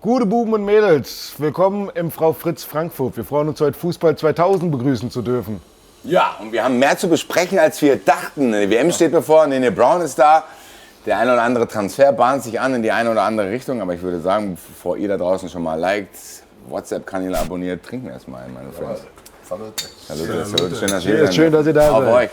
Gute Buben und Mädels, willkommen im Frau Fritz Frankfurt. Wir freuen uns heute, Fußball 2000 begrüßen zu dürfen. Ja, und wir haben mehr zu besprechen, als wir dachten. Die WM steht bevor, Nene Brown ist da. Der eine oder andere Transfer bahnt sich an in die eine oder andere Richtung. Aber ich würde sagen, bevor ihr da draußen schon mal liked, WhatsApp-Kanäle abonniert, trinken wir erstmal ein, meine Friends. Salute. Schön, dass ihr Schön, dass ihr da seid. Auf euch.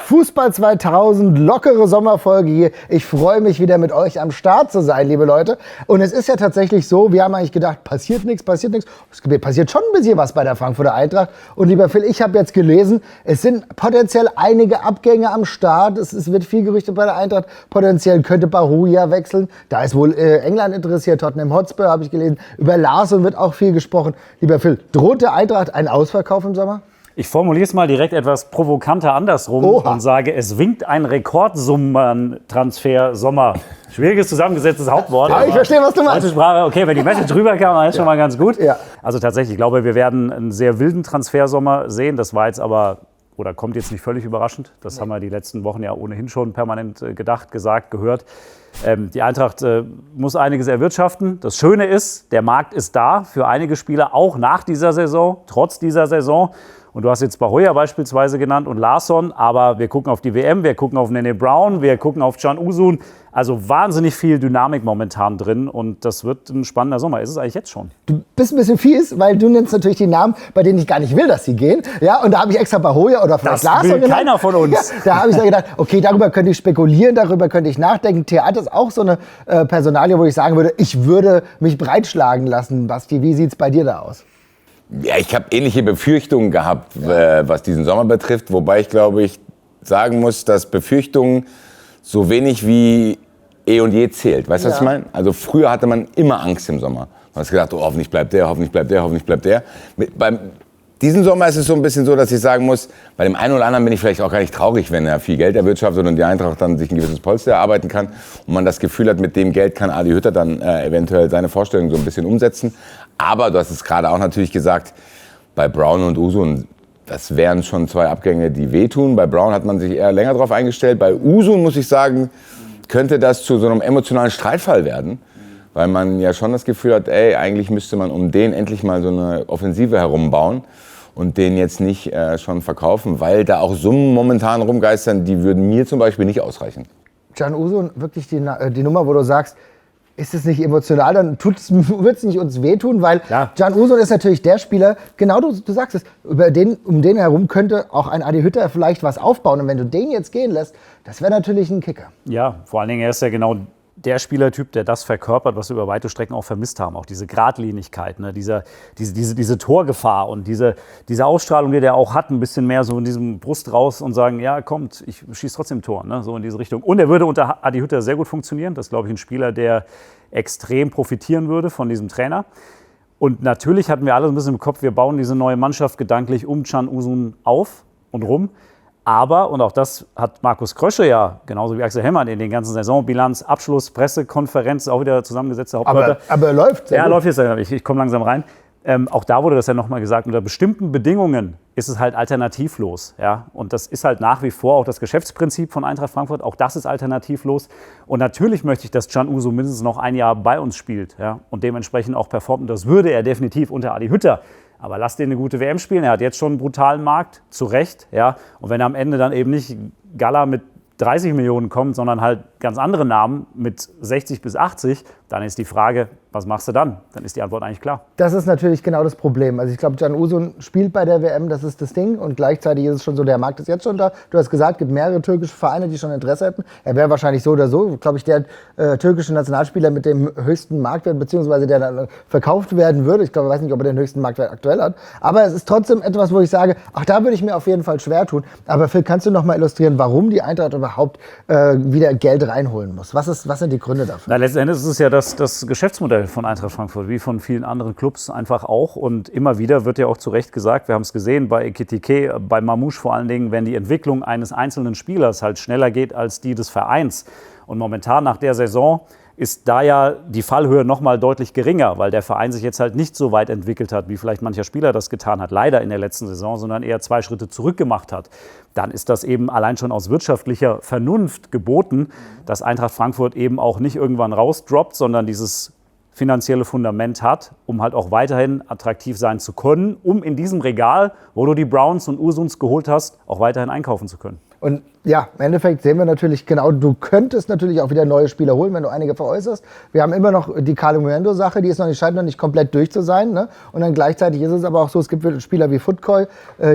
Fußball 2000, lockere Sommerfolge hier. Ich freue mich wieder mit euch am Start zu sein, liebe Leute. Und es ist ja tatsächlich so, wir haben eigentlich gedacht, passiert nichts. Es passiert schon ein bisschen was bei der Frankfurter Eintracht. Und lieber Phil, ich habe jetzt gelesen, es sind potenziell einige Abgänge am Start. Es wird viel gerüchtet bei der Eintracht. Potenziell könnte Barouja wechseln. Da ist wohl England interessiert, Tottenham Hotspur habe ich gelesen. Über Larsson wird auch viel gesprochen. Lieber Phil, droht der Eintracht ein Ausverkauf im Sommer? Ich formuliere es mal direkt etwas provokanter andersrum und sage, es winkt ein Rekordsummentransfer Sommer. Schwieriges zusammengesetztes Hauptwort. Ja, ich verstehe, was du meinst. Sprache, okay, wenn die Message rüberkam, dann ist schon mal ganz gut. Ja. Also tatsächlich, ich glaube, wir werden einen sehr wilden Transfersommer sehen. Das war jetzt aber, oder kommt jetzt nicht völlig überraschend. Das haben wir die letzten Wochen ja ohnehin schon permanent gedacht, gesagt, gehört. Die Eintracht muss einiges erwirtschaften. Das Schöne ist, der Markt ist da für einige Spieler, auch nach dieser Saison, trotz dieser Saison. Und du hast jetzt Barouja beispielsweise genannt und Larsson, aber wir gucken auf die WM, wir gucken auf Nene Brown, wir gucken auf Can Uzun. Also wahnsinnig viel Dynamik momentan drin und das wird ein spannender Sommer. Ist es eigentlich jetzt schon? Du bist ein bisschen fies, weil du nennst natürlich die Namen, bei denen ich gar nicht will, dass sie gehen. Ja, und da habe ich extra Barouja oder vielleicht Larsson genannt. Das will keiner von uns. Ja, da habe ich dann gedacht, okay, darüber könnte ich spekulieren, darüber könnte ich nachdenken. Theater ist auch so eine Personalie, wo ich sagen würde, ich würde mich breitschlagen lassen. Basti, wie sieht es bei dir da aus? Ja, ich habe ähnliche Befürchtungen gehabt, was diesen Sommer betrifft. Wobei ich glaube, ich sagen muss, dass Befürchtungen so wenig wie eh und je zählt. Weißt du, was ich meine? Also früher hatte man immer Angst im Sommer. Man hat gedacht, oh, hoffentlich bleibt der, hoffentlich bleibt der, hoffentlich bleibt der. Beim diesen Sommer ist es so ein bisschen so, dass ich sagen muss, bei dem einen oder anderen bin ich vielleicht auch gar nicht traurig, wenn er viel Geld erwirtschaftet und die Eintracht dann sich ein gewisses Polster erarbeiten kann und man das Gefühl hat, mit dem Geld kann Adi Hütter dann eventuell seine Vorstellungen so ein bisschen umsetzen. Aber du hast es gerade auch natürlich gesagt, bei Brown und Uzun, das wären schon zwei Abgänge, die wehtun. Bei Brown hat man sich eher länger drauf eingestellt. Bei Uzun, muss ich sagen, könnte das zu so einem emotionalen Streitfall werden. Weil man ja schon das Gefühl hat, ey, eigentlich müsste man um den endlich mal so eine Offensive herumbauen und den jetzt nicht schon verkaufen, weil da auch Summen momentan rumgeistern, die würden mir zum Beispiel nicht ausreichen. Can Uzun, wirklich die Nummer, wo du sagst, ist es nicht emotional, dann wird es nicht uns wehtun, weil Can Uzun ist natürlich der Spieler, genau du sagst es, um den herum könnte auch ein Adi Hütter vielleicht was aufbauen. Und wenn du den jetzt gehen lässt, das wäre natürlich ein Kicker. Ja, vor allen Dingen, er ist ja genau der Spielertyp, der das verkörpert, was wir über weite Strecken auch vermisst haben. Auch diese Gradlinigkeit, ne? diese Torgefahr und diese Ausstrahlung, die der auch hat, ein bisschen mehr so in diesem Brust raus und sagen, ja, kommt, ich schieße trotzdem Tor, ne? So in diese Richtung. Und er würde unter Adi Hütter sehr gut funktionieren. Das ist, glaube ich, ein Spieler, der extrem profitieren würde von diesem Trainer. Und natürlich hatten wir alle ein bisschen im Kopf, wir bauen diese neue Mannschaft gedanklich um Can Uzun auf und rum. Aber, und auch das hat Markus Krösche ja, genauso wie Axel Hellmann in den ganzen Saisonbilanz, Abschluss, Pressekonferenz, auch wieder zusammengesetzte Hauptleute. Aber er läuft. Ja, er läuft jetzt. Ich komme langsam rein. Auch da wurde das ja nochmal gesagt, unter bestimmten Bedingungen ist es halt alternativlos. Ja? Und das ist halt nach wie vor auch das Geschäftsprinzip von Eintracht Frankfurt. Auch das ist alternativlos. Und natürlich möchte ich, dass Can Uzun mindestens noch ein Jahr bei uns spielt, ja? Und dementsprechend auch performt. Und das würde er definitiv unter Adi Hütter. Aber lass den eine gute WM spielen. Er hat jetzt schon einen brutalen Markt, zu Recht. Ja? Und wenn er am Ende dann eben nicht Gala mit 30 Millionen kommt, sondern halt ganz andere Namen mit 60 bis 80, dann ist die Frage, was machst du dann? Dann ist die Antwort eigentlich klar. Das ist natürlich genau das Problem. Also ich glaube, Can Uzun spielt bei der WM, das ist das Ding. Und gleichzeitig ist es schon so, der Markt ist jetzt schon da. Du hast gesagt, es gibt mehrere türkische Vereine, die schon Interesse hätten. Er wäre wahrscheinlich so oder so, glaube ich, der türkische Nationalspieler mit dem höchsten Marktwert, beziehungsweise der dann verkauft werden würde. Ich glaube, ich weiß nicht, ob er den höchsten Marktwert aktuell hat. Aber es ist trotzdem etwas, wo ich sage, ach, da würde ich mir auf jeden Fall schwer tun. Aber Phil, kannst du noch mal illustrieren, warum die Eintracht überhaupt wieder Geld reinholen muss? Was sind die Gründe dafür? Na, letzten Endes ist es ja das Geschäftsmodell von Eintracht Frankfurt, wie von vielen anderen Clubs einfach auch. Und immer wieder wird ja auch zu Recht gesagt, wir haben es gesehen bei Ekitike, bei Mamouche vor allen Dingen, wenn die Entwicklung eines einzelnen Spielers halt schneller geht als die des Vereins. Und momentan nach der Saison ist da ja die Fallhöhe noch mal deutlich geringer, weil der Verein sich jetzt halt nicht so weit entwickelt hat, wie vielleicht mancher Spieler das getan hat, leider in der letzten Saison, sondern eher 2 Schritte zurück gemacht hat. Dann ist das eben allein schon aus wirtschaftlicher Vernunft geboten, dass Eintracht Frankfurt eben auch nicht irgendwann rausdroppt, sondern dieses finanzielle Fundament hat, um halt auch weiterhin attraktiv sein zu können, um in diesem Regal, wo du die Browns und Usuns geholt hast, auch weiterhin einkaufen zu können. Und ja, im Endeffekt sehen wir natürlich genau, du könntest natürlich auch wieder neue Spieler holen, wenn du einige veräußerst. Wir haben immer noch die Kalimuendo-Sache, die scheint noch nicht komplett durch zu sein. Ne? Und dann gleichzeitig ist es aber auch so, es gibt Spieler wie Footcoy,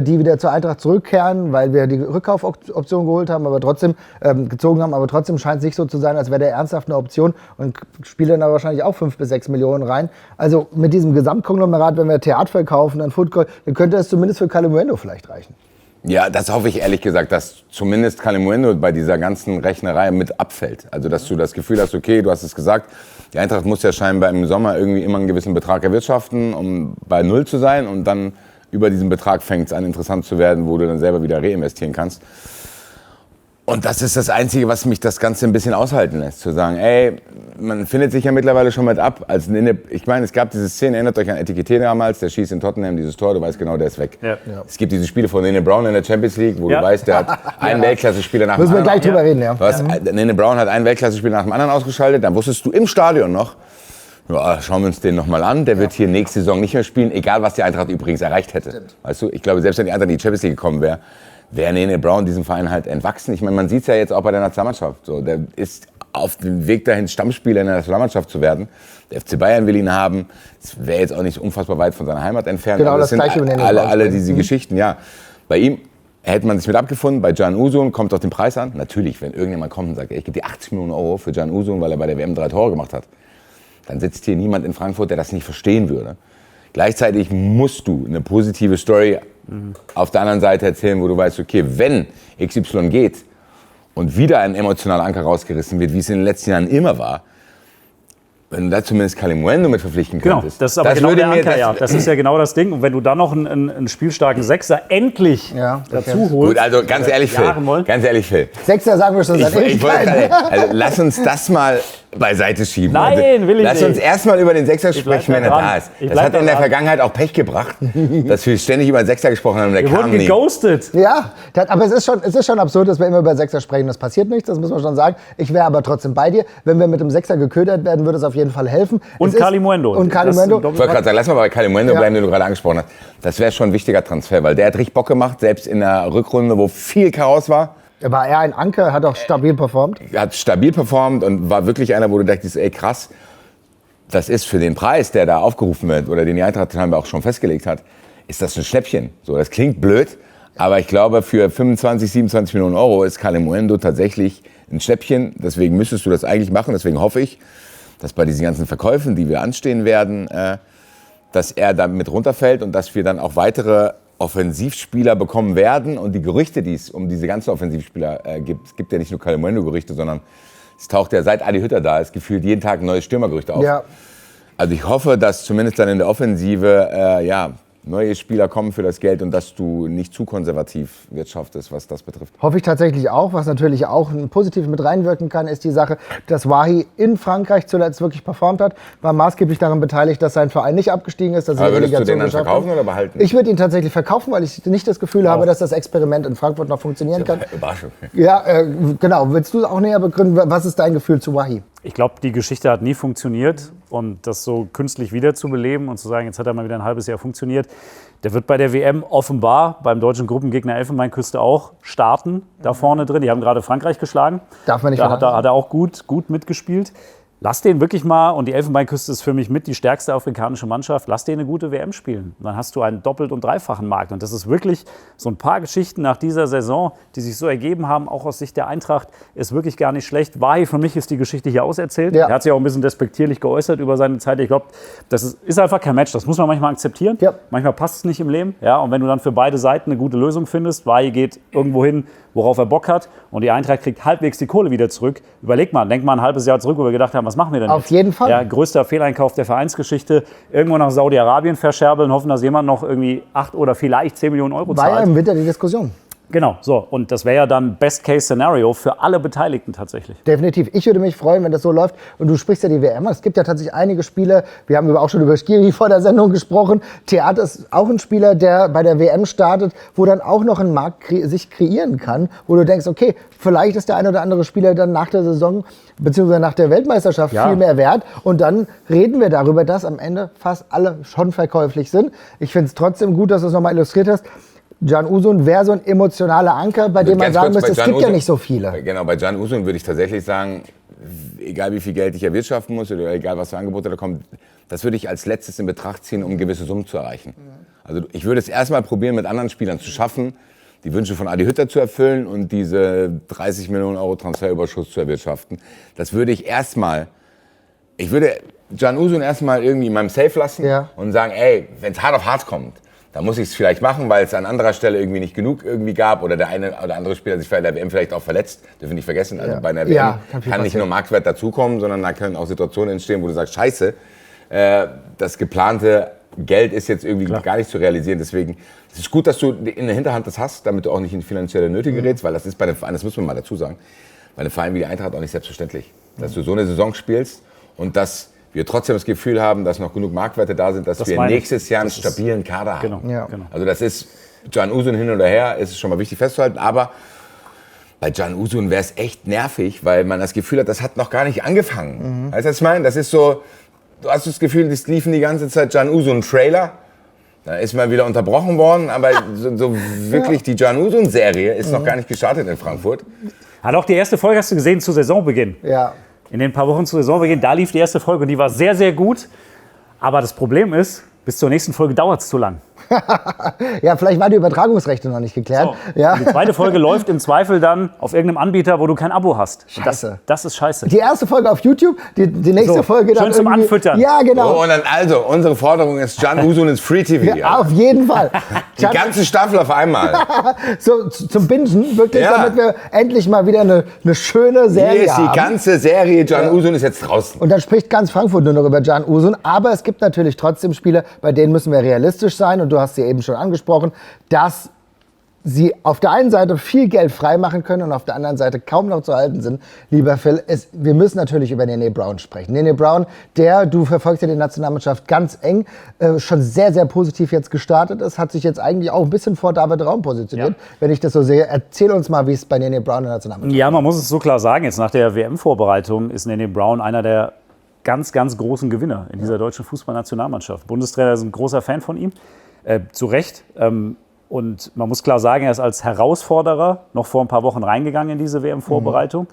die wieder zur Eintracht zurückkehren, weil wir die Rückkaufoption geholt haben, aber trotzdem gezogen haben. Aber trotzdem scheint es nicht so zu sein, als wäre der ernsthaft eine Option und spielen da wahrscheinlich auch 5 bis 6 Millionen rein. Also mit diesem Gesamtkonglomerat, wenn wir Theat verkaufen, dann Footcoy, dann könnte es zumindest für Kalimuendo vielleicht reichen. Ja, das hoffe ich ehrlich gesagt, dass zumindest Kalimuendo bei dieser ganzen Rechnerei mit abfällt. Also, dass du das Gefühl hast, okay, du hast es gesagt, die Eintracht muss ja scheinbar im Sommer irgendwie immer einen gewissen Betrag erwirtschaften, um bei Null zu sein. Und dann über diesen Betrag fängt es an, interessant zu werden, wo du dann selber wieder reinvestieren kannst. Und das ist das Einzige, was mich das Ganze ein bisschen aushalten lässt. Zu sagen, ey, man findet sich ja mittlerweile schon mit ab. Ich meine, es gab diese Szene, erinnert euch an Etikette damals, der schießt in Tottenham dieses Tor, du weißt genau, der ist weg. Ja. Es gibt diese Spiele von Nene Brown in der Champions League, wo du weißt, der hat einen Weltklasse-Spieler nach dem anderen. Müssen wir gleich drüber reden, ja. Nene Brown hat einen Weltklasse-Spieler nach dem anderen ausgeschaltet, dann wusstest du im Stadion noch, ja, schauen wir uns den nochmal an, der wird hier nächste Saison nicht mehr spielen, egal was die Eintracht übrigens erreicht hätte. Stimmt. Weißt du, ich glaube, selbst wenn die Eintracht in die Champions League gekommen wäre Nene Brown diesem Verein halt entwachsen. Ich meine, man sieht es ja jetzt auch bei der Nationalmannschaft. So, der ist auf dem Weg dahin, Stammspieler in der Nationalmannschaft zu werden. Der FC Bayern will ihn haben. Das wäre jetzt auch nicht unfassbar weit von seiner Heimat entfernt. Genau, aber das gleiche sind alle diese Geschichten, ja. Bei ihm hätte man sich mit abgefunden. Bei Can Usun kommt auf den Preis an. Natürlich, wenn irgendjemand kommt und sagt, ich gebe dir 80 Millionen Euro für Can Usun, weil er bei der WM 3 Tore gemacht hat, dann sitzt hier niemand in Frankfurt, der das nicht verstehen würde. Gleichzeitig musst du eine positive Story auf der anderen Seite erzählen, wo du weißt, okay, wenn XY geht und wieder ein emotionaler Anker rausgerissen wird, wie es in den letzten Jahren immer war, wenn du da zumindest Kalimuendo mit verpflichten könntest. Genau, das ist aber genau der Anker, ja. Das ist ja genau das Ding. Und wenn du dann noch einen spielstarken Sechser endlich dazu holst. Gut, also ganz ehrlich, Phil. Sechser sagen wir schon seit Ewigkeiten. Also lass uns das mal beiseite schieben. Nein, will ich Lass nicht. uns erstmal über den Sechser sprechen, wenn er da ist. Das hat in der Vergangenheit auch Pech gebracht, dass wir ständig über den Sechser gesprochen haben und der Wir kam wurden nie. geghostet. Ja, aber es ist schon absurd, dass wir immer über Sechser sprechen. Das passiert nichts, das muss man schon sagen. Ich wäre aber trotzdem bei dir. Wenn wir mit dem Sechser geködert werden, würde es auf jeden Fall helfen. Und Kalimuendo. Und Kalimuendo. Ich wollte gerade sagen, lass mal bei Kalimuendo bleiben, den du gerade angesprochen hast. Das wäre schon ein wichtiger Transfer, weil der hat richtig Bock gemacht, selbst in der Rückrunde, wo viel Chaos war. War er ein Anker, hat auch stabil performt. Er hat stabil performt und war wirklich einer, wo du dachtest, ey krass, das ist für den Preis, der da aufgerufen wird oder den die Eintracht scheinbar auch schon festgelegt hat, ist das ein Schnäppchen. So, das klingt blöd, aber ich glaube, für 25, 27 Millionen Euro ist Kalimuendo tatsächlich ein Schnäppchen. Deswegen müsstest du das eigentlich machen. Deswegen hoffe ich, dass bei diesen ganzen Verkäufen, die wir anstehen werden, dass er da mit runterfällt und dass wir dann auch weitere Offensivspieler bekommen werden. Und die Gerüchte, die es um diese ganzen Offensivspieler gibt, es gibt ja nicht nur Kalimuendo-Gerüchte, sondern es taucht ja, seit Adi Hütter da ist, gefühlt jeden Tag neue Stürmergerüchte auf. Ja. Also ich hoffe, dass zumindest dann in der Offensive neue Spieler kommen für das Geld und dass du nicht zu konservativ wirtschaftest, was das betrifft. Hoffe ich tatsächlich auch. Was natürlich auch positiv mit reinwirken kann, ist die Sache, dass Wahi in Frankreich zuletzt wirklich performt hat. War maßgeblich daran beteiligt, dass sein Verein nicht abgestiegen ist. Dass Aber würdest du den dann verkaufen oder behalten? Ich würde ihn tatsächlich verkaufen, weil ich nicht das Gefühl habe, dass das Experiment in Frankfurt noch funktionieren kann. Überraschung. Ja, genau. Willst du auch näher begründen, was ist dein Gefühl zu Wahi? Ich glaube, die Geschichte hat nie funktioniert und das so künstlich wiederzubeleben und zu sagen, jetzt hat er mal wieder ein halbes Jahr funktioniert. Der wird bei der WM offenbar beim deutschen Gruppengegner Elfenbeinküste auch starten, da vorne drin. Die haben gerade Frankreich geschlagen. Darf man nicht Da hat er auch gut mitgespielt. Lass den wirklich mal, und die Elfenbeinküste ist für mich mit die stärkste afrikanische Mannschaft, lass den eine gute WM spielen. Und dann hast du einen doppelt- und dreifachen Markt. Und das ist wirklich so ein paar Geschichten nach dieser Saison, die sich so ergeben haben, auch aus Sicht der Eintracht, ist wirklich gar nicht schlecht. Wahi, für mich ist die Geschichte hier auserzählt. Ja. Er hat sich auch ein bisschen despektierlich geäußert über seine Zeit. Ich glaube, das ist einfach kein Match. Das muss man manchmal akzeptieren. Ja. Manchmal passt es nicht im Leben. Ja, und wenn du dann für beide Seiten eine gute Lösung findest, Wahi geht irgendwo hin, worauf er Bock hat, und die Eintracht kriegt halbwegs die Kohle wieder zurück. Überleg mal, denk mal ein halbes Jahr zurück, wo wir gedacht haben, was machen wir denn Auf jetzt? jeden Fall. Ja, größter Fehleinkauf der Vereinsgeschichte. Irgendwo nach Saudi-Arabien verscherbeln, hoffen, dass jemand noch irgendwie 8 oder vielleicht 10 Millionen Euro zahlt. War ja im Winter die Diskussion. Genau, so. Und das wäre ja dann Best-Case-Szenario für alle Beteiligten tatsächlich. Definitiv. Ich würde mich freuen, wenn das so läuft. Und du sprichst ja die WM. Es gibt ja tatsächlich einige Spiele. Wir haben auch schon über Skiri vor der Sendung gesprochen. Theater ist auch ein Spieler, der bei der WM startet, wo dann auch noch ein Markt sich kreieren kann, wo du denkst, okay, vielleicht ist der ein oder andere Spieler dann nach der Saison beziehungsweise nach der Weltmeisterschaft viel mehr wert. Und dann reden wir darüber, dass am Ende fast alle schon verkäuflich sind. Ich finde es trotzdem gut, dass du es nochmal illustriert hast. Can Uzun wäre so ein emotionaler Anker, bei dem man sagen müsste, es gibt ja nicht so viele. Genau, bei Can Uzun würde ich tatsächlich sagen, egal wie viel Geld ich erwirtschaften muss oder egal was für Angebote da kommen, das würde ich als letztes in Betracht ziehen, um gewisse Summen zu erreichen. Also ich würde es erstmal probieren, mit anderen Spielern zu schaffen, die Wünsche von Adi Hütter zu erfüllen und diese 30 Millionen Euro Transferüberschuss zu erwirtschaften. Das würde ich würde Can Uzun erstmal irgendwie in meinem Safe lassen und sagen, ey, wenn es hart auf hart kommt, da muss ich es vielleicht machen, weil es an anderer Stelle irgendwie nicht genug irgendwie gab oder der eine oder andere Spieler sich bei der WM vielleicht auch verletzt. Dürfen wir nicht vergessen. Also bei einer WM kann nicht nur Marktwert dazukommen, sondern da können auch Situationen entstehen, wo du sagst, scheiße, das geplante Geld ist jetzt irgendwie gar nicht zu realisieren. Deswegen es ist gut, dass du in der Hinterhand das hast, damit du auch nicht in finanzielle Nöte gerätst, weil das ist bei einem Verein, das muss man mal dazu sagen, bei einem Verein wie die Eintracht auch nicht selbstverständlich, dass du so eine Saison spielst und dass wir trotzdem das Gefühl haben, dass noch genug Marktwerte da sind, dass wir nächstes Jahr einen stabilen Kader haben. Genau. Also das ist Can Uzun hin oder her, ist schon mal wichtig festzuhalten, aber bei Can Uzun wäre es echt nervig, weil man das Gefühl hat, das hat noch gar nicht angefangen. Weißt du, was ich meine? Das ist so, du hast das Gefühl, es liefen die ganze Zeit Can Uzun-Trailer, da ist mal wieder unterbrochen worden, aber so wirklich die Can Uzun-Serie ist noch gar nicht gestartet in Frankfurt. Hat auch die erste Folge, hast du gesehen, zu Saisonbeginn. Ja. In den paar Wochen zu Saisonbeginn, da lief die erste Folge und die war sehr, sehr gut. Aber das Problem ist, bis zur nächsten Folge dauert es zu lang. Ja, vielleicht waren die Übertragungsrechte noch nicht geklärt. So. Ja. Die zweite Folge läuft im Zweifel dann auf irgendeinem Anbieter, wo du kein Abo hast. Scheiße. Das ist scheiße. Die erste Folge auf YouTube, die nächste Folge dann schön zum irgendwie- Anfüttern. Ja, genau. So, und dann also, unsere Forderung ist Can Uzun ins Free-TV. Ja, auf jeden Fall. Die ganze Staffel auf einmal. So, zum Bingen, wirklich, Ja. damit wir endlich mal wieder eine schöne Serie Hier ist die haben. ganze Serie, Can Uzun ist jetzt draußen. Und dann spricht ganz Frankfurt nur noch über Can Uzun. Aber es gibt natürlich trotzdem Spiele, bei denen müssen wir realistisch sein. Und du hast sie eben schon angesprochen, dass sie auf der einen Seite viel Geld freimachen können und auf der anderen Seite kaum noch zu halten sind. Lieber Phil, wir müssen natürlich über Nene Brown sprechen. Nene Brown, du verfolgst ja die Nationalmannschaft ganz eng, schon sehr, sehr positiv jetzt gestartet ist, hat sich jetzt eigentlich auch ein bisschen vor David Raum positioniert, wenn ich das so sehe. Erzähl uns mal, wie es bei Nene Brown in der Nationalmannschaft Ja, man muss es so klar sagen, jetzt nach der WM-Vorbereitung ist Nene Brown einer der ganz, ganz großen Gewinner in dieser deutschen Fußballnationalmannschaft. Bundestrainer ist ein großer Fan von ihm, zu Recht. Und man muss klar sagen, er ist als Herausforderer noch vor ein paar Wochen reingegangen in diese WM-Vorbereitung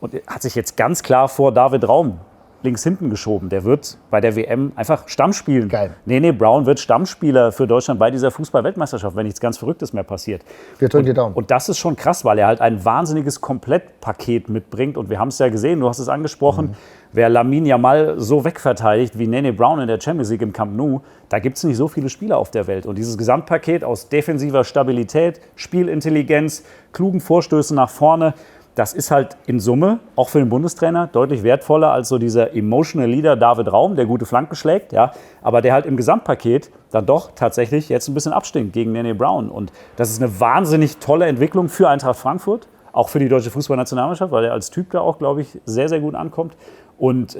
und hat sich jetzt ganz klar vor David Raum links hinten geschoben. Der wird bei der WM einfach Stamm spielen. Geil. Nene Brown wird Stammspieler für Deutschland bei dieser Fußball-Weltmeisterschaft, wenn nichts ganz Verrücktes mehr passiert. Wir drücken die Daumen. Und das ist schon krass, weil er halt ein wahnsinniges Komplettpaket mitbringt. Und wir haben es ja gesehen, du hast es angesprochen, wer Lamine Yamal so wegverteidigt wie Nene Brown in der Champions League im Camp Nou, da gibt es nicht so viele Spieler auf der Welt. Und dieses Gesamtpaket aus defensiver Stabilität, Spielintelligenz, klugen Vorstößen nach vorne, das ist halt in Summe, auch für den Bundestrainer, deutlich wertvoller als so dieser emotional Leader David Raum, der gute Flanken schlägt, ja, aber der halt im Gesamtpaket dann doch tatsächlich jetzt ein bisschen abstinkt gegen Nene Brown. Und das ist eine wahnsinnig tolle Entwicklung für Eintracht Frankfurt, auch für die deutsche Fußballnationalmannschaft, weil er als Typ da auch, glaube ich, sehr, sehr gut ankommt. Und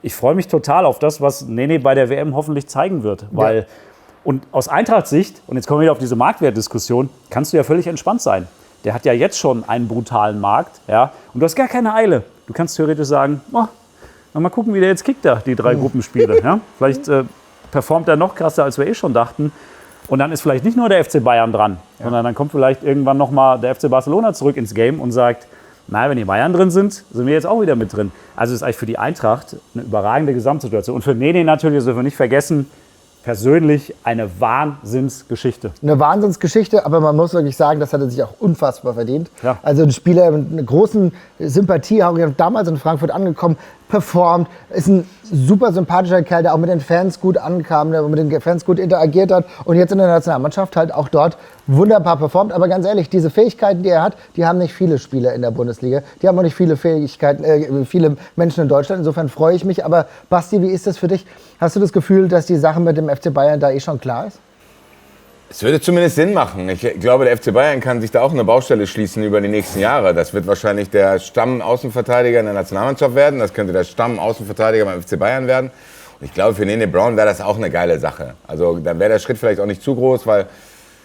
ich freue mich total auf das, was Nene bei der WM hoffentlich zeigen wird, weil und aus Eintracht-Sicht, und jetzt kommen wir wieder auf diese Marktwertdiskussion, kannst du ja völlig entspannt sein. Der hat ja jetzt schon einen brutalen Markt, ja, und du hast gar keine Eile. Du kannst theoretisch sagen, mal gucken, wie der jetzt kickt da, die 3 Gruppenspiele. Ja? Vielleicht performt er noch krasser, als wir schon dachten. Und dann ist vielleicht nicht nur der FC Bayern dran, sondern dann kommt vielleicht irgendwann nochmal der FC Barcelona zurück ins Game und sagt, wenn die Bayern drin sind, sind wir jetzt auch wieder mit drin. Also ist eigentlich für die Eintracht eine überragende Gesamtsituation. Und für Nene natürlich, das dürfen wir nicht vergessen, persönlich eine Wahnsinnsgeschichte. Eine Wahnsinnsgeschichte, aber man muss wirklich sagen, das hat er sich auch unfassbar verdient. Ja. Also ein Spieler mit einer großen Sympathie, auch damals in Frankfurt angekommen, performt, ist ein super sympathischer Kerl, der auch mit den Fans gut ankam, der mit den Fans gut interagiert hat und jetzt in der Nationalmannschaft halt auch dort wunderbar performt. Aber ganz ehrlich, diese Fähigkeiten, die er hat, die haben nicht viele Spieler in der Bundesliga. Die haben auch nicht viele Fähigkeiten, viele Menschen in Deutschland. Insofern freue ich mich. Aber Basti, wie ist das für dich? Hast du das Gefühl, dass die Sache mit dem FC Bayern da schon klar ist? Es würde zumindest Sinn machen. Ich glaube, der FC Bayern kann sich da auch eine Baustelle schließen über die nächsten Jahre. Das wird wahrscheinlich der Stamm-Außenverteidiger in der Nationalmannschaft werden. Das könnte der Stamm-Außenverteidiger beim FC Bayern werden. Und ich glaube, für Nene Brown wäre das auch eine geile Sache. Also dann wäre der Schritt vielleicht auch nicht zu groß, weil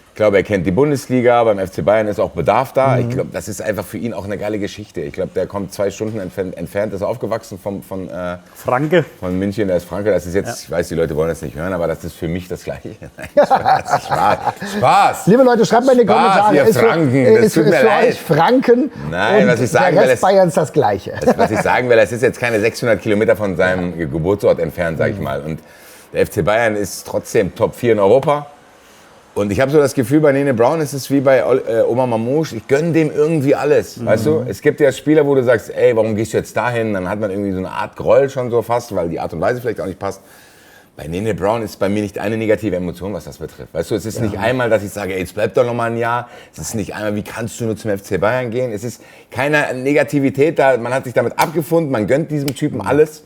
ich glaube, er kennt die Bundesliga. Beim FC Bayern ist auch Bedarf da. Ich glaube, das ist einfach für ihn auch eine geile Geschichte. Ich glaube, der kommt 2 Stunden entfernt, ist aufgewachsen von Franke. Von München, der ist Franke. Das ist jetzt, ich weiß, die Leute wollen das nicht hören, aber das ist für mich das Gleiche. Spaß. Liebe Leute, schreibt mal in die Kommentare, ihr ist Franken. für, Das ist tut für, mir für leid. euch Franken Nein, und was ich sagen der will, Rest Bayerns das Gleiche. Was ich sagen will, das ist jetzt keine 600 Kilometer von seinem Geburtsort entfernt, sag ich mal. Und der FC Bayern ist trotzdem Top 4 in Europa. Und ich habe so das Gefühl, bei Nene Brown ist es wie bei Omar Mamouche, ich gönne dem irgendwie alles, weißt du? Es gibt ja Spieler, wo du sagst, ey, warum gehst du jetzt dahin? Dann hat man irgendwie so eine Art Groll schon so fast, weil die Art und Weise vielleicht auch nicht passt. Bei Nene Brown ist bei mir nicht eine negative Emotion, was das betrifft. Weißt du, es ist nicht einmal, dass ich sage, ey, jetzt bleib doch noch mal ein Jahr. Es ist nicht einmal, wie kannst du nur zum FC Bayern gehen? Es ist keine Negativität da, man hat sich damit abgefunden, man gönnt diesem Typen alles.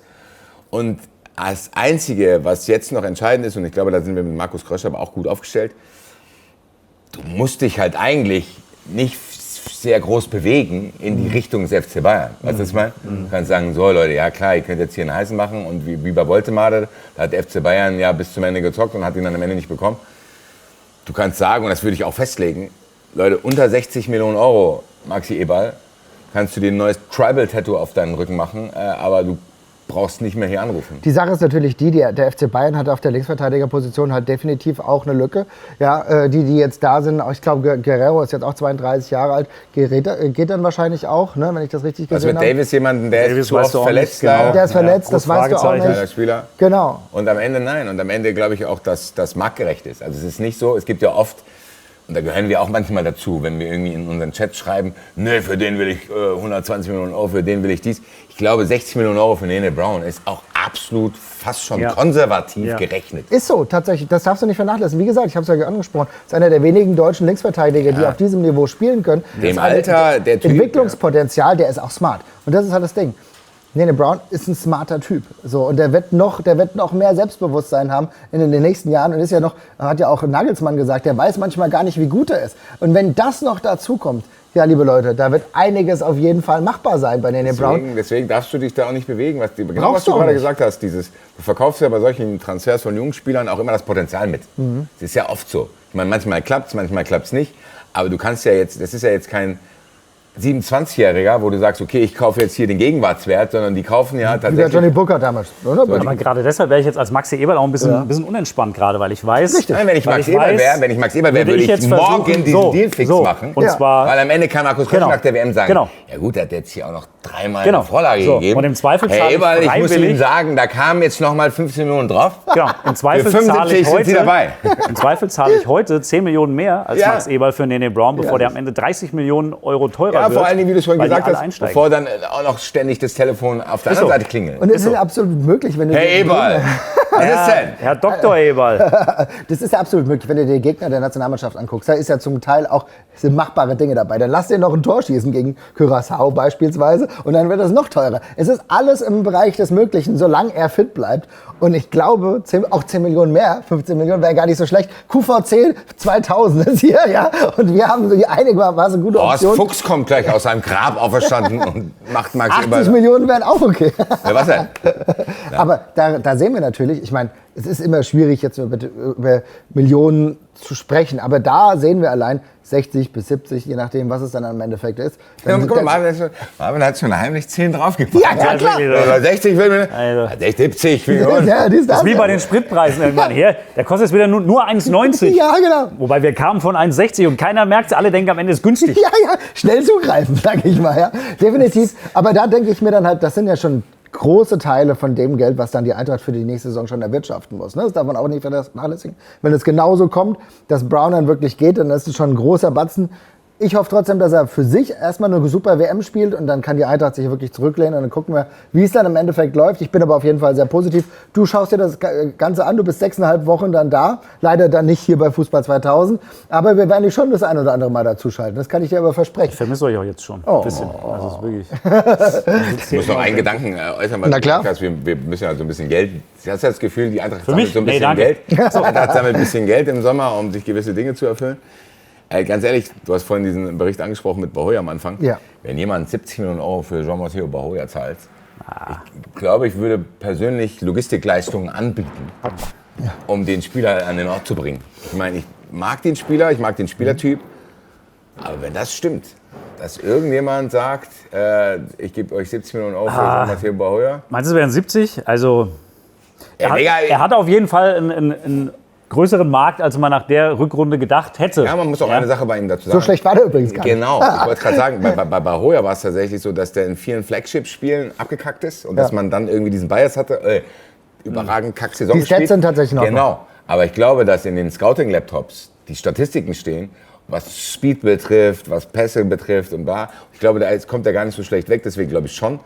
Und das Einzige, was jetzt noch entscheidend ist, und ich glaube, da sind wir mit Markus Krösche aber auch gut aufgestellt, du musst dich halt eigentlich nicht sehr groß bewegen in die Richtung des FC Bayern. Weißt du, was ich meine? Du kannst sagen, so Leute, ja klar, ihr könnt jetzt hier einen heißen machen und wie bei Woltemade, da hat der FC Bayern ja bis zum Ende gezockt und hat ihn dann am Ende nicht bekommen. Du kannst sagen, und das würde ich auch festlegen, Leute, unter 60 Millionen Euro, Maxi Eberl, kannst du dir ein neues Tribal-Tattoo auf deinen Rücken machen, aber du brauchst nicht mehr hier anrufen. Die Sache ist natürlich die, der FC Bayern hat auf der Linksverteidigerposition halt definitiv auch eine Lücke. Ja, die jetzt da sind, ich glaube, Guerrero ist jetzt auch 32 Jahre alt, geht dann wahrscheinlich auch, ne, wenn ich das richtig gesehen habe. Also mit Davis jemanden, der ist zu oft verletzt. Genau. Der ist verletzt, das weißt du auch Kleiner nicht. Spieler. Genau. Und am Ende nein. Und am Ende glaube ich auch, dass das marktgerecht ist. Also es ist nicht so, es gibt ja oft, und da gehören wir auch manchmal dazu, wenn wir irgendwie in unseren Chat schreiben, nee, für den will ich 120 Millionen Euro, für den will ich dies. Ich glaube, 60 Millionen Euro für Nene Brown ist auch absolut fast schon konservativ gerechnet. Ist so, tatsächlich. Das darfst du nicht vernachlässigen. Wie gesagt, ich habe es ja angesprochen, ist einer der wenigen deutschen Linksverteidiger, die auf diesem Niveau spielen können. Dem Alter, der Typ. Entwicklungspotenzial, der ist auch smart. Und das ist halt das Ding. Nene Brown ist ein smarter Typ. So, und der wird noch mehr Selbstbewusstsein haben in den nächsten Jahren. Und ist ja noch, hat ja auch Nagelsmann gesagt, der weiß manchmal gar nicht, wie gut er ist. Und wenn das noch dazu kommt, ja, liebe Leute, da wird einiges auf jeden Fall machbar sein bei Nene Brown. Deswegen darfst du dich da auch nicht bewegen. Was du Brauchst du gerade nicht. gesagt hast, du verkaufst ja bei solchen Transfers von jungen Spielern auch immer das Potenzial mit. Das ist ja oft so. Ich meine, manchmal klappt es, manchmal klappt es nicht. Aber du kannst ja jetzt, das ist ja jetzt kein 27-Jähriger, wo du sagst, okay, ich kaufe jetzt hier den Gegenwartswert, sondern die kaufen ja Wie der tatsächlich... Johnny Booker damals, oder? Aber gerade deshalb wäre ich jetzt als Maxi Eberl auch ein bisschen unentspannt gerade, weil ich weiß... Nein, wenn ich Max Eberl wäre, würde ich jetzt morgen versuchen, diesen Deal fix machen. Und zwar, Weil am Ende kann Markus Krösche nach der WM sagen, ja gut, der hat jetzt hier auch noch 3-mal eine Vorlage gegeben. Und im Zweifel Herr Eberl, ich muss Ihnen sagen, da kamen jetzt noch mal 15 Millionen drauf. Genau, im Zweifel Für 75 sind Sie dabei. Im Zweifel zahle ich heute 10 Millionen mehr als Max Eberl für Nene Brown, bevor der am Ende 30 Millionen Euro teurer wird. Ja, vor allen Dingen, wie du schon gesagt hast, einsteigen. bevor dann auch noch ständig das Telefon auf der anderen Seite klingelt. Und es ist ja absolut möglich, wenn du... Herr Eberl, was ist denn? Herr Dr. Eberl. Das ist ja absolut möglich, wenn du dir den Gegner der Nationalmannschaft anguckst. Da ist ja zum Teil auch sind machbare Dinge dabei. Dann lass dir noch ein Tor schießen gegen Curaçao beispielsweise und dann wird es noch teurer. Es ist alles im Bereich des Möglichen, solange er fit bleibt. Und ich glaube, auch 10 Millionen mehr, 15 Millionen wäre gar nicht so schlecht. QVC 2000 ist hier, ja. Und wir haben so einigermaßen gute Optionen. Horst Fuchs kommt gleich aus seinem Grab auferstanden und macht Max 80 Eberl. Millionen wären auch okay. Ja, was denn? Aber da sehen wir natürlich, ich meine, es ist immer schwierig, jetzt über Millionen zu sprechen. Aber da sehen wir allein 60 bis 70, je nachdem, was es dann am Endeffekt ist. Ja, guck mal, Marvin hat schon heimlich 10 draufgepackt. Ja, klar. Über 60 will man, Also. 70 Millionen. Ja, Das ist wie bei den Spritpreisen irgendwann. Hier, der kostet jetzt wieder nur 1,90. Ja, genau. Wobei wir kamen von 1,60 und keiner merkt es, alle denken am Ende ist günstig. Ja, schnell zugreifen, sag ich mal. Ja. Definitiv. Aber da denke ich mir dann halt, das sind ja schon große Teile von dem Geld, was dann die Eintracht für die nächste Saison schon erwirtschaften muss. Ne? Das darf man auch nicht vernachlässigen. Wenn es genauso kommt, dass Brown dann wirklich geht, dann ist es schon ein großer Batzen. Ich hoffe trotzdem, dass er für sich erstmal eine super WM spielt und dann kann die Eintracht sich wirklich zurücklehnen und dann gucken wir, wie es dann im Endeffekt läuft. Ich bin aber auf jeden Fall sehr positiv. Du schaust dir das Ganze an, du bist 6,5 Wochen dann da. Leider dann nicht hier bei Fußball 2000. Aber wir werden dich schon das ein oder andere Mal dazuschalten. Das kann ich dir aber versprechen. Ich vermisse euch auch jetzt schon. Ein bisschen. Also es ist wirklich. Ich muss noch einen Gedanken äußern, weil Na klar. wir müssen ja so ein bisschen Geld. Hast du das Gefühl, die Eintracht Für sammelt mich? so ein Nee, bisschen danke. Geld? Die Eintracht sammelt ein bisschen Geld im Sommer, um sich gewisse Dinge zu erfüllen. Ganz ehrlich, du hast vorhin diesen Bericht angesprochen mit Bahoya am Anfang. Ja. Wenn jemand 70 Millionen Euro für Jean-Matteo Bahoya zahlt, ich glaube, ich würde persönlich Logistikleistungen anbieten, um den Spieler an den Ort zu bringen. Ich meine, ich mag den Spieler, ich mag den Spielertyp, aber wenn das stimmt, dass irgendjemand sagt, ich gebe euch 70 Millionen Euro für Jean-Matteo Bahoya. Meinst du, es wären 70? Also, er hat auf jeden Fall einen größeren Markt, als man nach der Rückrunde gedacht hätte. Ja, man muss auch eine Sache bei ihm dazu sagen. So schlecht war der übrigens gar nicht. Genau, ich wollte gerade sagen, bei Bahoya war es tatsächlich so, dass der in vielen Flagship-Spielen abgekackt ist und dass man dann irgendwie diesen Bias hatte, überragend Kack-Saison Die Stats sind tatsächlich noch. Genau, aber ich glaube, dass in den Scouting-Laptops die Statistiken stehen, was Speed betrifft, was Pässe betrifft und da. Ich glaube, da kommt er gar nicht so schlecht weg, deswegen glaube ich schon,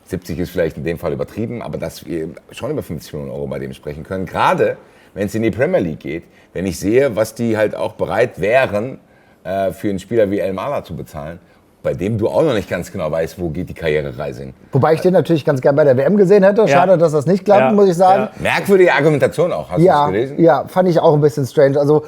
70 ist vielleicht in dem Fall übertrieben, aber dass wir schon über 50 Millionen Euro bei dem sprechen können, gerade wenn es in die Premier League geht, wenn ich sehe, was die halt auch bereit wären, für einen Spieler wie El Mala zu bezahlen, bei dem du auch noch nicht ganz genau weißt, wo geht die Karrierereise hin. Wobei ich den natürlich ganz gern bei der WM gesehen hätte. Schade, dass das nicht klappt, muss ich sagen. Merkwürdige Argumentation auch, hast du das gelesen? Ja, fand ich auch ein bisschen strange. Also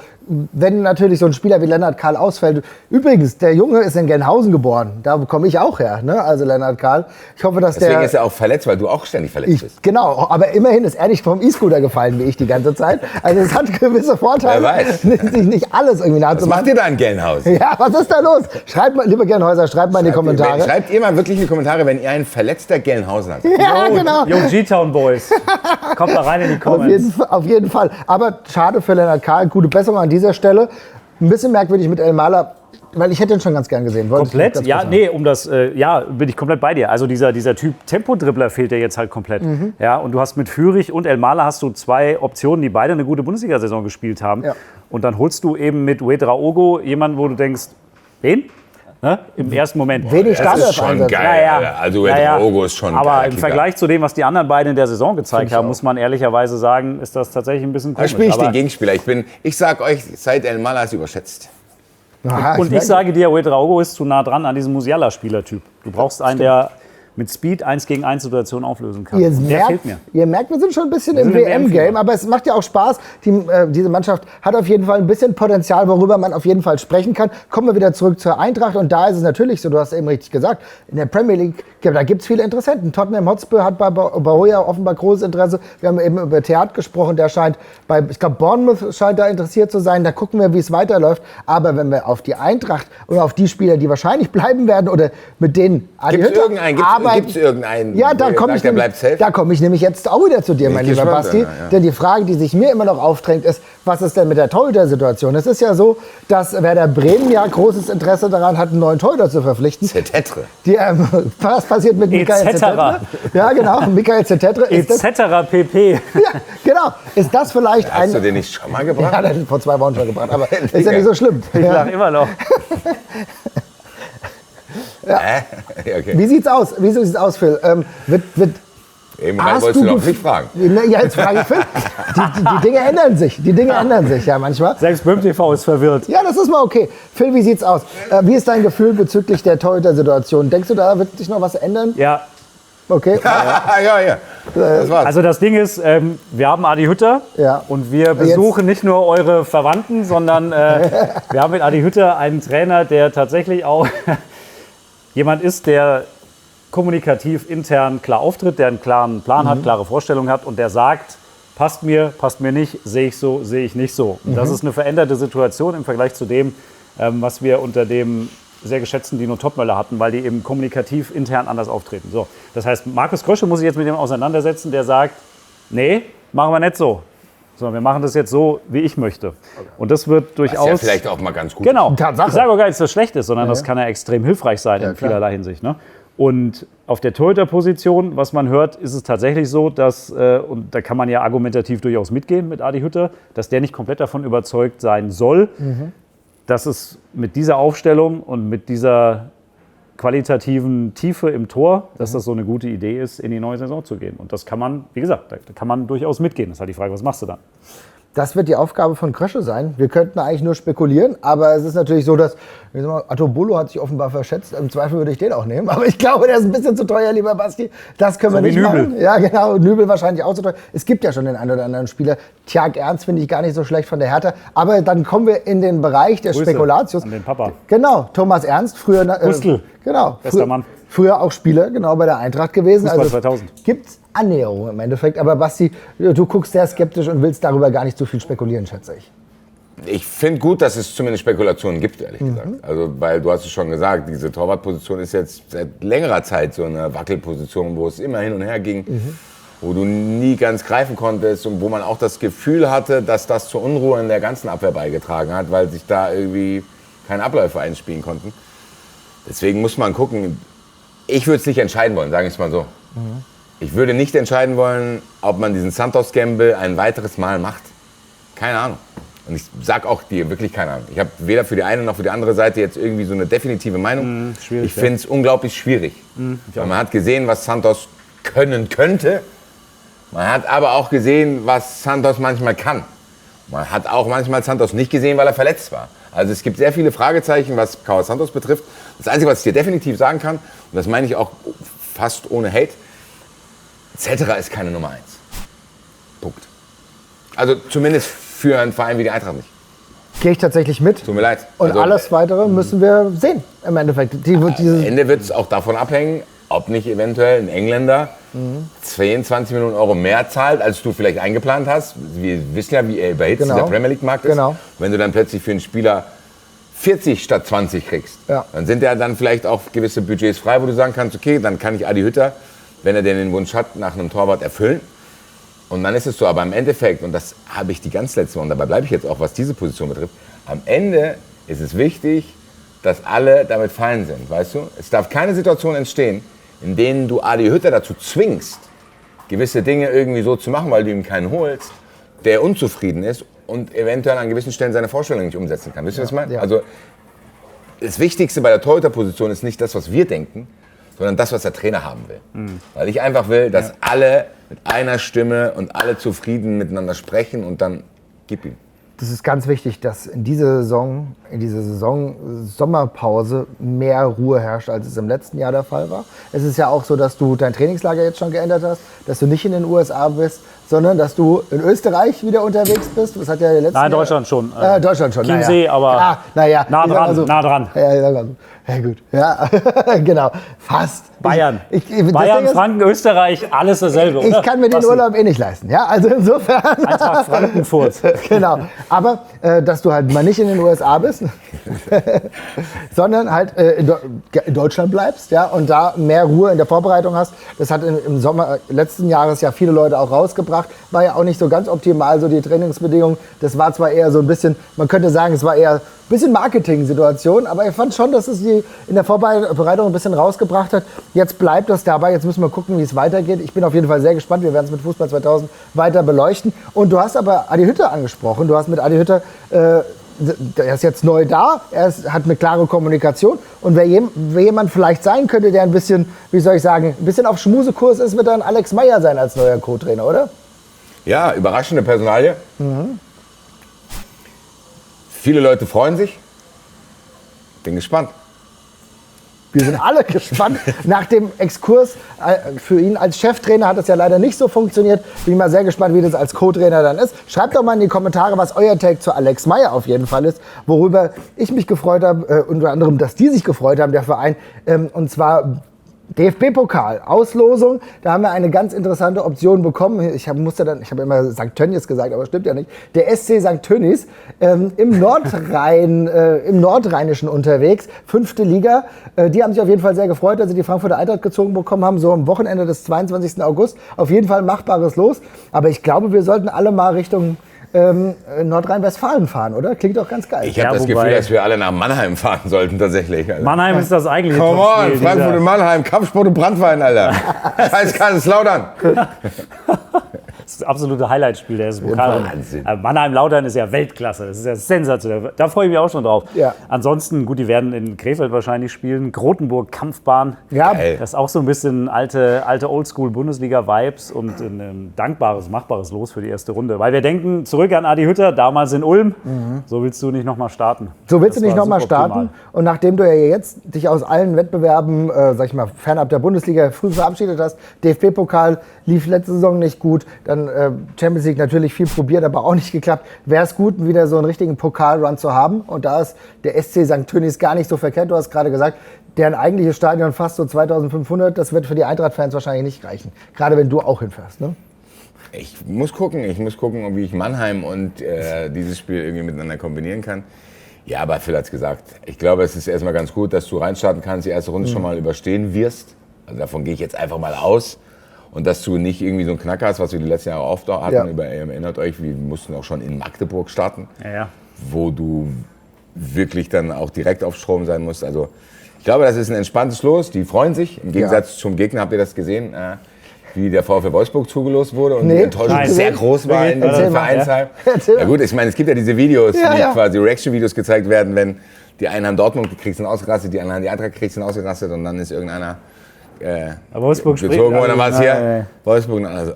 wenn natürlich so ein Spieler wie Lennart Kahl ausfällt. Übrigens, der Junge ist in Gelnhausen geboren. Da komme ich auch her, ne? Also Lennart Kahl. Ich hoffe, dass Deswegen ist er auch verletzt, weil du auch ständig verletzt bist. Genau, aber immerhin ist er nicht vom E-Scooter gefallen, wie ich die ganze Zeit. Also es hat gewisse Vorteile. Wer weiß. Nicht alles irgendwie Was nachzumachen. macht ihr da in Gelnhausen? Ja, was ist da los? Schreibt mal, liebe Gelnhäuser, schreibt mal in die Kommentare. Schreibt ihr mal wirklich in die Kommentare, wenn ihr einen verletzter Gelnhausen habt. Ja, genau. Yo, G-Town Boys. Kommt da rein in die Comments. Auf jeden Fall. Aber schade für Lennart Kahl. Gute Besserung an dieser Stelle. Ein bisschen merkwürdig mit El Mala, weil ich hätte ihn schon ganz gern gesehen. Komplett? Ja, nee, bin ich komplett bei dir. Also dieser Typ Tempodribbler fehlt dir jetzt halt komplett. Ja, und du hast mit Führig und El Mala hast du zwei Optionen, die beide eine gute Bundesliga-Saison gespielt haben. Ja. Und dann holst du eben mit Ouedraogo jemanden, wo du denkst, wen? Ne? Im ersten Moment. Wenig Das ist schon Startelf-Einsatz. geil. Ja, ja. Also Ouedraogo ist schon Aber geiler im Kicker. Vergleich zu dem, was die anderen beiden in der Saison gezeigt haben, muss man ehrlicherweise sagen, ist das tatsächlich ein bisschen Da komisch. spiele ich Aber- den Gegenspieler. Ich sag euch, Said El Mala ist überschätzt. Aha, Und ich sage dir, Ouedraogo ist zu nah dran an diesem Musiala-Spielertyp. Du brauchst einen, der mit Speed 1 gegen 1 Situationen auflösen kann. Ihr Und der merkt, fehlt mir. ihr merkt, wir sind schon ein bisschen im sind im WM-Game, WM-Fieber. aber es macht ja auch Spaß. Diese Mannschaft hat auf jeden Fall ein bisschen Potenzial, worüber man auf jeden Fall sprechen kann. Kommen wir wieder zurück zur Eintracht und da ist es natürlich so, du hast eben richtig gesagt, in der Premier League, da gibt es viele Interessenten. Tottenham Hotspur hat bei Bahoya offenbar großes Interesse. Wir haben eben über Theat gesprochen, der scheint ich glaube Bournemouth scheint da interessiert zu sein. Da gucken wir, wie es weiterläuft. Aber wenn wir auf die Eintracht oder auf die Spieler, die wahrscheinlich bleiben werden oder mit denen Adi Gibt es Hütter irgendeinen, ja, wo da ihr komme sagt, ich, der bleibt safe? da komm ich nämlich jetzt auch wieder zu dir, mein ich lieber gespannt Basti. bin, ja. Denn die Frage, die sich mir immer noch aufdrängt, ist, was ist denn mit der Torhüter-Situation? Es ist ja so, dass Werder Bremen ja großes Interesse daran hat, einen neuen Torhüter zu verpflichten. Zetetre. Was passiert mit Michael Et cetera. Zetetre? Ja, genau, Michael Zetetre. Etc. pp. Ja, genau. Ist das vielleicht Hast du den nicht schon mal gebracht? Ja, den vor 2 Wochen schon gebracht, aber ist ja nicht so schlimm. Ich Ja. lach immer noch. Ja, okay. Wie sieht's aus? Wie sieht's aus, Phil? Eben wolltest du noch nicht fragen. Ja, jetzt frage ich Phil. Die Dinge ändern sich. Die Dinge ändern sich ja manchmal. Selbst Böhm TV ist verwirrt. Ja, das ist mal okay. Phil, wie sieht's aus? Wie ist dein Gefühl bezüglich der Torhüter-Situation? Denkst du, da wird sich noch was ändern? Ja, Okay. Ja. Das war's. also das Ding ist, wir haben Adi Hütter Ja. und wir besuchen nicht nur eure Verwandten, sondern wir haben mit Adi Hütter einen Trainer, der tatsächlich auch jemand ist, der kommunikativ intern klar auftritt, der einen klaren Plan hat, klare Vorstellungen hat und der sagt, passt mir nicht, sehe ich so, sehe ich nicht so. Und das ist eine veränderte Situation im Vergleich zu dem, was wir unter dem sehr geschätzten Dino Topmöller hatten, weil die eben kommunikativ intern anders auftreten. So, das heißt, Markus Krösche muss sich jetzt mit dem auseinandersetzen, der sagt, nee, machen wir nicht so. Sondern wir machen das jetzt so, wie ich möchte. Und das wird durchaus... Was ja vielleicht auch mal ganz gut. Genau. Tatsache. Ich sage auch gar nicht, dass das schlecht ist, sondern das kann ja extrem hilfreich sein in klar. vielerlei Hinsicht. Ne? Und auf der Torhüterposition, was man hört, ist es tatsächlich so, dass, und da kann man ja argumentativ durchaus mitgehen mit Adi Hütter, dass der nicht komplett davon überzeugt sein soll. dass es mit dieser Aufstellung und mit dieser qualitativen Tiefe im Tor, dass das so eine gute Idee ist, in die neue Saison zu gehen. Und das kann man, wie gesagt, da kann man durchaus mitgehen. Das ist halt die Frage, was machst du dann? Das wird die Aufgabe von Krösche sein. Wir könnten eigentlich nur spekulieren, aber es ist natürlich so, dass Atobolo hat sich offenbar verschätzt. Im Zweifel würde ich den auch nehmen, aber ich glaube, der ist ein bisschen zu teuer, lieber Basti. Das können wir nicht machen. Ja, genau. Nübel wahrscheinlich auch zu teuer. Es gibt ja schon den einen oder anderen Spieler. Tjag Ernst finde ich gar nicht so schlecht von der Hertha. Aber dann kommen wir in den Bereich der Grüße Spekulatius. an den Papa. Genau, Thomas Ernst, früher genau, bester Mann. Früher auch Spieler, genau, bei der Eintracht gewesen. Fußball 2000. Gibt's Annäherungen im Endeffekt. Aber Basti, du guckst sehr skeptisch und willst darüber gar nicht so viel spekulieren, schätze ich. Ich finde gut, dass es zumindest Spekulationen gibt, ehrlich gesagt. Also, weil du hast es schon gesagt, diese Torwartposition ist jetzt seit längerer Zeit so eine Wackelposition, wo es immer hin und her ging, wo du nie ganz greifen konntest und wo man auch das Gefühl hatte, dass das zur Unruhe in der ganzen Abwehr beigetragen hat, weil sich da irgendwie keine Abläufe einspielen konnten. Deswegen muss man gucken. Ich würde es nicht entscheiden wollen, sagen wir es mal so. Ich würde nicht entscheiden wollen, ob man diesen Santos-Gamble ein weiteres Mal macht. Keine Ahnung. Und ich sag auch dir wirklich keine Ahnung. Ich habe weder für die eine noch für die andere Seite jetzt irgendwie so eine definitive Meinung. Ich finde es unglaublich schwierig. Weil man hat gesehen, was Santos können könnte. Man hat aber auch gesehen, was Santos manchmal kann. Man hat auch manchmal Santos nicht gesehen, weil er verletzt war. Also es gibt sehr viele Fragezeichen, was Carlos Santos betrifft. Das Einzige, was ich dir definitiv sagen kann, und das meine ich auch fast ohne Hate, Cetera ist keine Nummer 1. Punkt. Also zumindest für einen Verein wie die Eintracht nicht. Gehe ich tatsächlich mit. Tut mir leid. Und Also, alles Weitere müssen wir sehen, im Endeffekt. am Ende wird es auch davon abhängen, ob nicht eventuell ein Engländer 22 Millionen Euro mehr zahlt, als du vielleicht eingeplant hast. Wir wissen ja, wie er überhitzt Genau. dieser Premier League-Markt ist. Genau. Wenn du dann plötzlich für einen Spieler 40 statt 20 kriegst, Ja. dann sind ja dann vielleicht auch gewisse Budgets frei, wo du sagen kannst, okay, dann kann ich Adi Hütter, wenn er denn den Wunsch hat, nach einem Torwart erfüllen. Und dann ist es so, aber im Endeffekt, und das habe ich die ganz letzte Mal, und dabei bleibe ich jetzt auch, was diese Position betrifft, am Ende ist es wichtig, dass alle damit fein sind, weißt du? Es darf keine Situation entstehen, in denen du Adi Hütter dazu zwingst, gewisse Dinge irgendwie so zu machen, weil du ihm keinen holst, der unzufrieden ist und eventuell an gewissen Stellen seine Vorstellung nicht umsetzen kann. Wisst ihr, was ich meine? Ja. Also das Wichtigste bei der Torhüterposition ist nicht das, was wir denken, sondern das, was der Trainer haben will. Weil ich einfach will, dass alle mit einer Stimme und alle zufrieden miteinander sprechen und dann gib ihm. Das ist ganz wichtig, dass in dieser Saison Sommerpause mehr Ruhe herrscht, als es im letzten Jahr der Fall war. Es ist ja auch so, dass du dein Trainingslager jetzt schon geändert hast, dass du nicht in den USA bist, sondern dass du in Österreich wieder unterwegs bist. Das hat ja letzten Nein, Jahr, Deutschland schon. Deutschland schon. Chiemsee, aber naja, nah dran, nah dran. Ja, gut. Ja, genau. Fast. Bayern. Das Bayern, Ding ist, Franken, Österreich, alles dasselbe, oder? ich kann mir den Basti? Urlaub eh nicht leisten. Ja, also insofern. Eintracht Frankfurt. Genau. Aber, dass du halt mal nicht in den USA bist, sondern halt in Deutschland bleibst, ja, und da mehr Ruhe in der Vorbereitung hast. Das hat im Sommer letzten Jahres ja viele Leute auch rausgebracht. War ja auch nicht so ganz optimal, so die Trainingsbedingungen. Das war zwar eher so ein bisschen, man könnte sagen, es war eher ein bisschen Marketing-Situation, aber ich fand schon, dass es die in der Vorbereitung ein bisschen rausgebracht hat. Jetzt bleibt das dabei, jetzt müssen wir gucken, wie es weitergeht. Ich bin auf jeden Fall sehr gespannt, wir werden es mit Fußball 2000 weiter beleuchten. Und du hast aber Adi Hütter angesprochen, du hast mit Adi Hütter, der ist jetzt neu da, hat eine klare Kommunikation und wer jemand vielleicht sein könnte, der ein bisschen, wie soll ich sagen, ein bisschen auf Schmusekurs ist, wird dann Alex Meyer sein als neuer Co-Trainer, oder? Ja, überraschende Personalie. Viele Leute freuen sich. Bin gespannt. Wir sind alle gespannt. Nach dem Exkurs für ihn als Cheftrainer hat es ja leider nicht so funktioniert. Bin mal sehr gespannt, wie das als Co-Trainer dann ist. Schreibt doch mal in die Kommentare, was euer Take zu Alex Meyer auf jeden Fall ist. Worüber ich mich gefreut habe, unter anderem, dass die sich gefreut haben, der Verein. Und zwar DFB-Pokal, Auslosung, da haben wir eine ganz interessante Option bekommen. Ich habe immer St. Tönnies gesagt, aber stimmt ja nicht. Der SC St. Tönnies im Nordrheinischen unterwegs, 5. Liga. Die haben sich auf jeden Fall sehr gefreut, dass sie die Frankfurter Eintracht gezogen bekommen haben, so am Wochenende des 22. August. Auf jeden Fall ein machbares Los. Aber ich glaube, wir sollten alle mal Richtung Nordrhein-Westfalen fahren, oder? Klingt doch ganz geil. Ich habe das Gefühl, dass wir alle nach Mannheim fahren sollten, tatsächlich. Also. Mannheim ist das eigentliche Come on, Topspiel Frankfurt dieser- und Mannheim, Kampfsport und Brandwein, Alter. Scheiß Kaiserslautern. Das absolute Highlight-Spiel der Pokal. Wahnsinn. Mannheim-Lautern ist ja Weltklasse. Das ist ja sensationell. Da freue ich mich auch schon drauf. Ja. Ansonsten, gut, die werden in Krefeld wahrscheinlich spielen. Grotenburg, Kampfbahn. Ja, Das ist auch so ein bisschen alte Oldschool-Bundesliga-Vibes und ein dankbares, machbares Los für die erste Runde. Weil wir denken zurück an Adi Hütter, damals in Ulm. So willst du nicht nochmal starten. so willst du Das nicht war nochmal super starten. optimal. Und nachdem du ja jetzt dich aus allen Wettbewerben, sag ich mal, fernab der Bundesliga früh verabschiedet hast, DFB-Pokal lief letzte Saison nicht gut, dann Champions League natürlich viel probiert, aber auch nicht geklappt. Wäre es gut, wieder so einen richtigen Pokalrun zu haben. Und da ist der SC St. Tönnies gar nicht so verkehrt. Du hast gerade gesagt, deren eigentliches Stadion fast so 2500, das wird für die Eintracht-Fans wahrscheinlich nicht reichen. Gerade wenn du auch hinfährst, ne? Ich muss gucken, wie ich Mannheim und dieses Spiel irgendwie miteinander kombinieren kann. Ja, aber Phil hat's gesagt. Ich glaube, es ist erstmal ganz gut, dass du reinstarten kannst, die erste Runde schon mal überstehen wirst. Also davon gehe ich jetzt einfach mal aus. Und dass du nicht irgendwie so einen Knacker hast, was wir die letzten Jahre oft hatten. Ja. Erinnert euch, wir mussten auch schon in Magdeburg starten, Ja. wo du wirklich dann auch direkt auf Strom sein musst. Also ich glaube, das ist ein entspanntes Los. Die freuen sich. Im Gegensatz zum Gegner, habt ihr das gesehen, wie der VfL Wolfsburg zugelost wurde und Nee. die Enttäuschung Nein. sehr groß war in Erzähl diesem mal. Vereinsheim. Erzähl mal. Ja gut, ich meine, es gibt ja diese Videos, Ja, die ja. quasi Reaction-Videos gezeigt werden, wenn die einen haben Dortmund gekriegt, sind ausgerastet, die anderen haben die Eintracht gekriegt, sind ausgerastet und dann ist irgendeiner Aber Wolfsburg gezogen und dann war es hier Nein. Wolfsburg und alle so,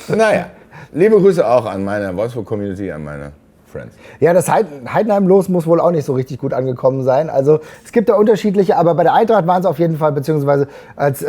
oh. Naja, liebe Grüße auch an meine Wolfsburg-Community, an meine Friends. Ja, das Heidenheim-Los muss wohl auch nicht so richtig gut angekommen sein. Also es gibt da unterschiedliche, aber bei der Eintracht waren es auf jeden Fall, beziehungsweise als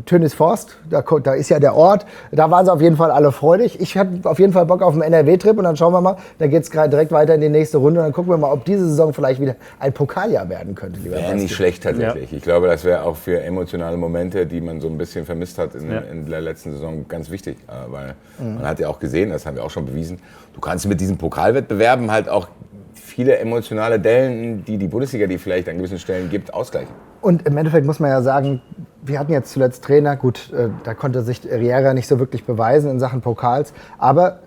Tönnies Forst, da ist ja der Ort, da waren sie auf jeden Fall alle freudig. Ich hatte auf jeden Fall Bock auf einen NRW-Trip und dann schauen wir mal, da geht es direkt weiter in die nächste Runde und dann gucken wir mal, ob diese Saison vielleicht wieder ein Pokaljahr werden könnte. Lieber Wäre Basti. nicht schlecht tatsächlich. Ja. Ich glaube, das wäre auch für emotionale Momente, die man so ein bisschen vermisst hat in der letzten Saison, ganz wichtig. Weil man hat ja auch gesehen, das haben wir auch schon bewiesen, du kannst mit diesen Pokalwettbewerben halt auch viele emotionale Dellen, die Bundesliga, die vielleicht an gewissen Stellen gibt, ausgleichen. Und im Endeffekt muss man ja sagen, wir hatten jetzt zuletzt Trainer, gut, da konnte sich Riera nicht so wirklich beweisen in Sachen Pokals, aber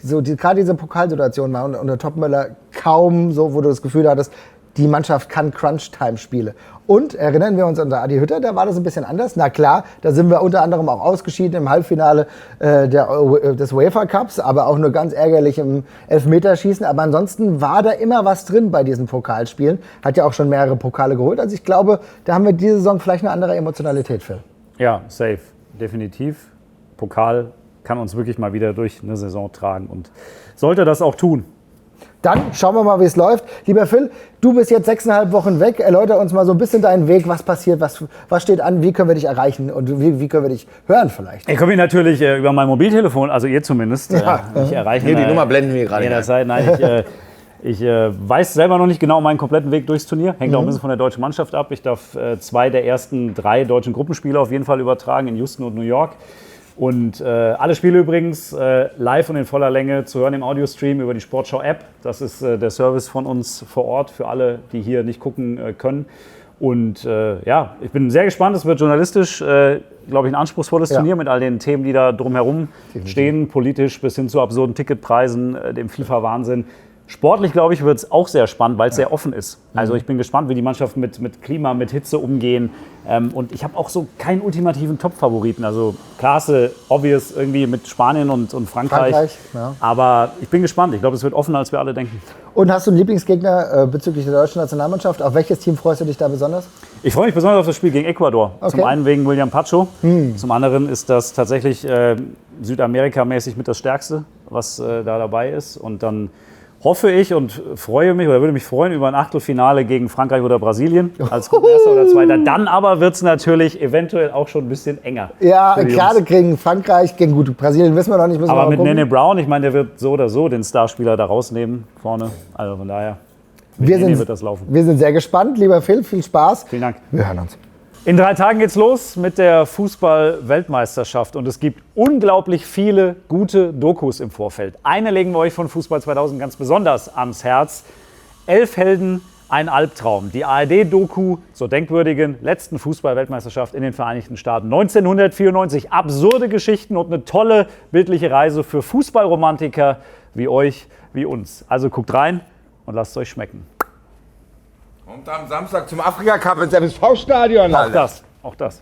gerade diese Pokalsituation war unter Topmöller kaum so, wo du das Gefühl hattest, die Mannschaft kann Crunch-Time-Spiele. Und erinnern wir uns an Adi Hütter, da war das ein bisschen anders. Na klar, da sind wir unter anderem auch ausgeschieden im Halbfinale des UEFA Cups, aber auch nur ganz ärgerlich im Elfmeterschießen. Aber ansonsten war da immer was drin bei diesen Pokalspielen. Hat ja auch schon mehrere Pokale geholt. Also ich glaube, da haben wir diese Saison vielleicht eine andere Emotionalität, Phil. Ja, safe. Definitiv. Pokal kann uns wirklich mal wieder durch eine Saison tragen und sollte das auch tun. Dann schauen wir mal, wie es läuft. Lieber Phil, du bist jetzt 6,5 Wochen weg. Erläuter uns mal so ein bisschen deinen Weg. Was passiert, was steht an, wie können wir dich erreichen und wie können wir dich hören vielleicht? Ich komme natürlich über mein Mobiltelefon, also ihr zumindest, nicht erreichen. Hier, die Nummer blenden wir gerade jederzeit. Nein, ich weiß selber noch nicht genau meinen kompletten Weg durchs Turnier. Hängt auch ein bisschen von der deutschen Mannschaft ab. Ich darf 2 der ersten 3 deutschen Gruppenspiele auf jeden Fall übertragen in Houston und New York. Und alle Spiele übrigens live und in voller Länge zu hören im Audiostream über die Sportschau-App. Das ist der Service von uns vor Ort für alle, die hier nicht gucken können. Und ja, ich bin sehr gespannt. Es wird journalistisch, glaube ich, ein anspruchsvolles Turnier mit all den Themen, die da drumherum stehen. Politisch bis hin zu absurden Ticketpreisen, dem FIFA-Wahnsinn. Sportlich, glaube ich, wird es auch sehr spannend, weil es sehr offen ist. Also ich bin gespannt, wie die Mannschaften mit Klima, mit Hitze umgehen. Und ich habe auch so keinen ultimativen Top-Favoriten. Also Klasse, obvious irgendwie mit Spanien und Frankreich. Ja. Aber ich bin gespannt. Ich glaube, es wird offener, als wir alle denken. Und hast du einen Lieblingsgegner bezüglich der deutschen Nationalmannschaft? Auf welches Team freust du dich da besonders? Ich freue mich besonders auf das Spiel gegen Ecuador. Okay. Zum einen wegen William Pacho. Zum anderen ist das tatsächlich Südamerika-mäßig mit das Stärkste, was da dabei ist. Und dann hoffe ich und freue mich oder würde mich freuen über ein Achtelfinale gegen Frankreich oder Brasilien als Erster oder Zweiter. Dann aber wird es natürlich eventuell auch schon ein bisschen enger. Ja, für die gerade Jungs. gegen Frankreich, gegen Brasilien wissen wir noch nicht. Müssen wir Aber mal mit gucken. Nene Brown, ich meine, der wird so oder so den Starspieler da rausnehmen vorne. Also von daher, mit wir, Nene wird das laufen. wir sind sehr gespannt. Lieber Phil, viel Spaß. Vielen Dank. Wir hören uns. In 3 Tagen geht's los mit der Fußball-Weltmeisterschaft und es gibt unglaublich viele gute Dokus im Vorfeld. Eine legen wir euch von Fußball 2000 ganz besonders ans Herz. 11 Helden, ein Albtraum. Die ARD-Doku zur denkwürdigen letzten Fußball-Weltmeisterschaft in den Vereinigten Staaten 1994. Absurde Geschichten und eine tolle bildliche Reise für Fußballromantiker wie euch, wie uns. Also guckt rein und lasst es euch schmecken. Und am Samstag zum Afrika-Cup ins MSV-Stadion. Auch das, auch das.